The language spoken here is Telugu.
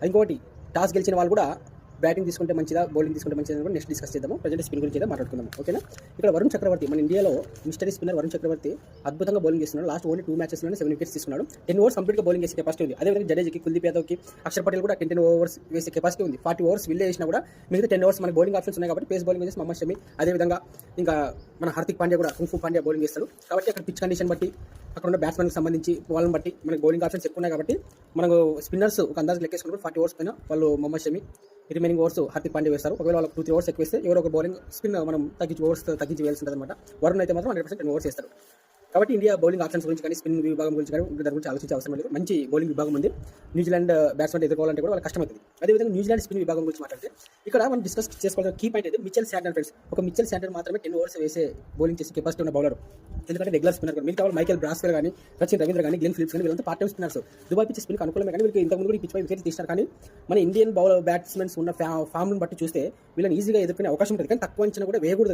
ఇంకోటి టాస్ గెలిచిన వాళ్ళు కూడా బ్యాటింగ్ తీసుకుంటే మంచిదా, బౌలింగ్ తీసుకుంటే మంచిదా కూడా నెక్స్ట్ డిస్కస్ చేద్దాము. ప్రజెంట్ స్పిన్ గురించి అయితే మాట్లాడుకుందాం. ఓకేనా. ఇక్కడ వరుణ్ చక్రవర్తి, మన ఇండియాలో మిస్టరీ స్పిన్నర్ వరుణ్ చక్రవర్తి అద్భుతంగా బౌలింగ్ చేస్తున్నాడు. లాస్ట్ ఓన్లీ 2 మ్యాచెస్లోనే 7 వికెట్స్ తీసుకున్నాడు. 10 ఓవర్స్ కంప్లీట్గా బౌలింగ్ చేసే కెపాసిటీ ఉంది. అదేవిధంగా జడేజాకి, కుల్దీప్ యాదవ్కి, అక్షర్ పటేల్ కూడా 10 ఓవర్స్ వేసే కెపాసిటీ ఉంది. 40 ఓవర్స్ వీళ్ళే చేసినా కూడా మిగతా 10 ఓవర్స్ మనకి బౌలింగ్ ఆప్షన్స్ ఉన్నాయి కాబట్టి పేస్ బౌలింగ్ చేసి మహమ్మద్ షమి, అదేవిధంగా ఇంకా మన హార్దిక్ పాండ్యా కూడా, కుంఫు పాండ్యా బౌలింగ్ చేస్తాడు. కాబట్టి అక్కడ పిచ్ కండిషన్ బట్టి, అక్కడ ఉన్న బ్యాట్స్మెన్కి సంబంధించి వాళ్ళని బట్టి మనకి బౌలింగ్ ఆప్షన్స్ ఎక్కువ ఉన్నాయి. కాబట్టి మనకు స్పిన్నర్స్ ఒక అందాజు లెక్కేసుకున్నప్పుడు 40 ఓవర్స్ పైన వాళ్ళు మహమ్మద్ షమి, రిమైనింగ్ ఓవర్స్ హార్దిక్ పాండ్యా వేస్తారు. ఒకవేళ వాళ్ళకి 2-3 ఓవర్స్ ఎక్కువ వేస్తే ఎవరో ఒక బౌలింగ్ స్పిన్ మనం తగ్గించి వేయాల్సి ఉంటుంది అనమాట. వరుణ్ అయితే మాత్రం 100% 10 ఓవర్స్ వేస్తారు. కాబట్టి ఇండియా బౌలింగ్ ఆప్షన్స్ గురించి కానీ, స్పిన్ విభాగం గురించి కానీ దాని గురించి ఆలోచించే అవసరం లేదు. మంచి బౌలింగ్ విభాగం ఉంది. న్యూజిలాండ్ బ్యాట్స్మెన్ ఎదుర్కోవాలంటే కూడా వాళ్ళకి కష్టమవుతుంది. అదేవిధంగా న్యూజిలాండ్ స్పిన్ విభాగం గురించి మాట్లాడితే ఇక్కడ మనం డిస్కస్ చేసుకోవాల్సిన కీ పాయింట్ అయితే మిచెల్ శాంటనర్ ఫ్రెండ్స్. ఒక మిచెల్ శాంటనర్ మాత్రమే 10 ఓవర్స్ వేసే బౌలింగ్ చేసే కెపాసిటీ ఉన్న బౌలర్. ఎందుకంటే రెగ్యులర్ స్పిన్నర్ కూడా. మిగతా మైకేల్ బ్రాస్వెల్ కానీ, సచిన్ రవీంద్ర కానీ, గ్లెన్ ఫిలిప్స్ కానీ వీళ్ళంతా part time spinners. Dubai pitch స్పిన్కి అనుకూలమే కానీ వీళ్ళకి ఇంతకుముందు కూడా ఈ పిచ్ పై వికెట్ తీసినారు. కానీ మన ఇండియన్ బ్యాట్స్మెన్స్ ఉన్న ఫామ్ని బట్టి చూస్తే వీళ్ళని ఈజీగా ఎదుర్కొనే అవకాశం ఉంటుంది. కానీ తక్కువ అంచనా కూడా వేయకూడదు.